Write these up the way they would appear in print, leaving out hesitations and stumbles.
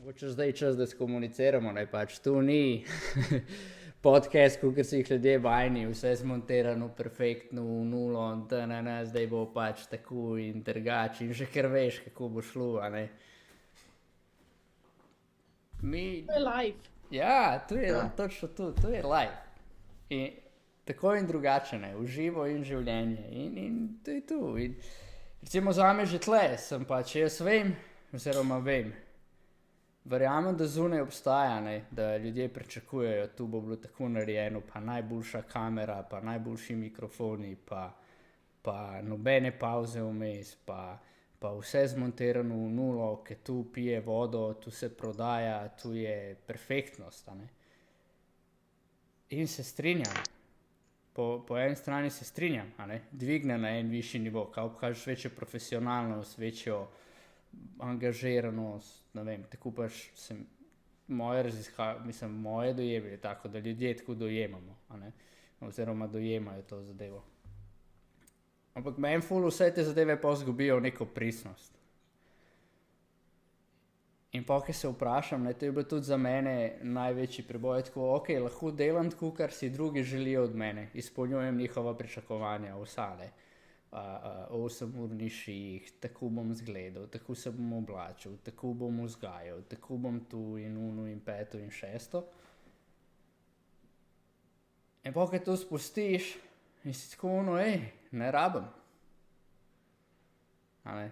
Če zdaj čas, da skomuniciramo, ne pač tu ni podcast, kot si jih ljudje vajni, vse zmontirano, perfektno, v nulo, zdaj bo pač tako in drugače in že kar veš, kako bo šlo, a ne. To je live. Ja, točno to je live. In tako in drugače, ne, uživo in življenje in to je to. In recimo zame že tle sem pač, jaz vem, oziroma vem, verjamem, da zunaj obstaja, ne, da ljudje pričakujejo, tu bo bilo tako narejeno, pa najboljša kamera, pa najboljši mikrofoni, pa nobene pavze vmes, pa vse zmontirano v nulo, ki tu pije vodo, tu se prodaja, tu je perfektnost, a ne. In se strinjam. Po eni strani se strinjam, a ne, dvigne na en višji nivo, kao kažeš večjo profesionalnost, večjo angažiranost, ne vem, tako pač sem moje dojemanje je tako, da ljudje tako dojemamo, a ne, oziroma dojemajo to zadevo. Ampak meni ful vse te zadeve pa zgubijo neko pristnost. In pa, ki se vprašam, ne, to je bilo tudi za mene največji preboj, tako, ok, lahko delam tako, kar si drugi želijo od mene, izpolnjujem njihova pričakovanja, vsa, ne. 8-urni ših, tako bom zgledal, tako se bom oblačil, tako bom vzgajal, tako bom tu in uno in peto in šesto. In pa, ki to spustiš in si tako ono, ne rabim. A ne,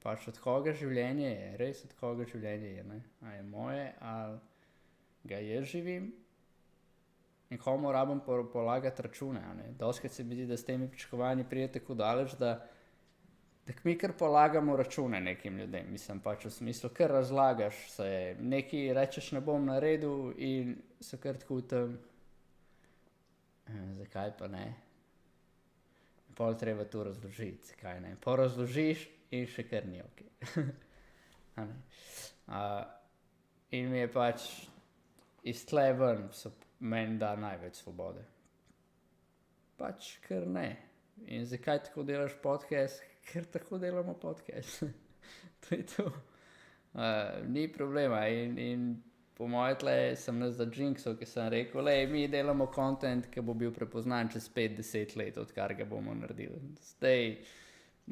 pač od koga življenje je, res od koga življenje je, ne. A je moje, ali ga jaz živim. In komu rabim polagati račune, a ne. Dostikrat se mi zdi, da s temi pričakovanji pride tako daleč, da mi kar polagamo račune nekim ljudem. Mislim pač v smislu, kar razlagaš se, nekaj rečeš ne bom naredil in so kar tako tam, zakaj pa ne. Pol treba to razložiti, zakaj ne. Pol razložiš in še kar ni okej. A ne. In mi je pač iz tle ven meni da največ svobode. Pač ker ne. In zakaj tako delaš podcast? Ker tako delamo podcast. To je to. Ni problema in po moje tle sem nas zadžinksal, ki sem rekel, mi delamo content, ki bo bil prepoznan čez 5-10 let, odkar ga bomo naredili. Zdaj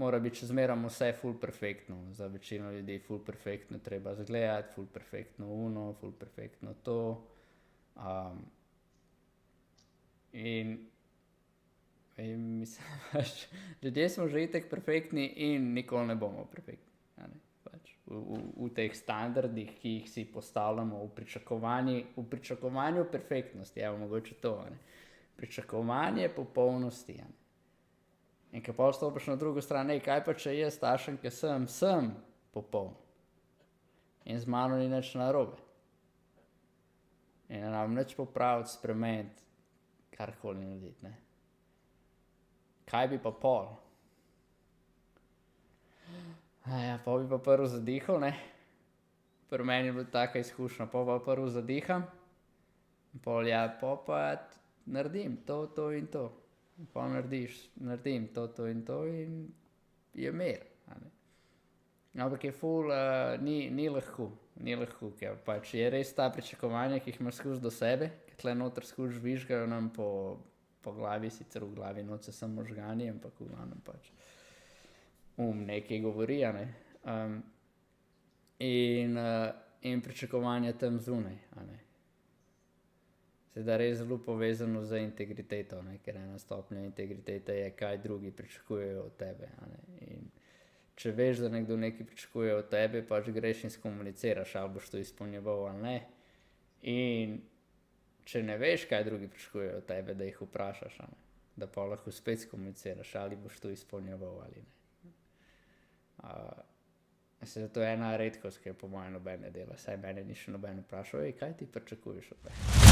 mora biti še zmerom vse ful perfektno. Za večino ljudi ful perfektno treba zgledati, ful perfektno uno, ful perfektno to. In mislim, pač, ljudje smo že itak perfektni in nikoli ne bomo perfektni, a ne, pač, v teh standardih, ki jih si postavljamo v pričakovanju perfektnosti, mogoče to, a ne, pričakovanje popolnosti, a ne. In ko pol stopiš na drugo stran, kaj pa če jaz takšen, ki sem popoln in z mano ni nič narobe. In ne rabim nič popraviti, spremeniti, karkoli narediti, ne. Kaj bi pa pol? Pol bi pa prvo zadihal, ne. Pri meni je bila taka izkušnja, pol pa prvo zadiham, pol pol pa naredim to in to. Pol naredim to in to in je mir, a ne. Ampak je ful, ni lahko, ker pač je res ta pričakovanja, ki jih imaš skozi do sebe, ki tle noter skozi žvižgajo nam po glavi, sicer v glavi noč so samo možgani, ampak v glavnem pač nekaj govori, a ne. In pričakovanja tam zunaj, a ne. Seveda res zelo povezano z integriteto, ne, ker ena stopnja integritete je, kaj drugi pričakujejo od tebe, a ne. In če veš, da nekdo nekaj pričakuje od tebe, pač greš in skomuniciraš, ali boš to izpolnjeval ali ne. In če ne veš, kaj drugi pričakujejo od tebe, da jih vprašaš, a ne, da pa lahko spet skomuniciraš, ali boš to izpolnjeval ali ne. To je ena redkost, ki je po mojem nobene dela, saj mene ni še noben vprašal, kaj ti pričakuješ od mene.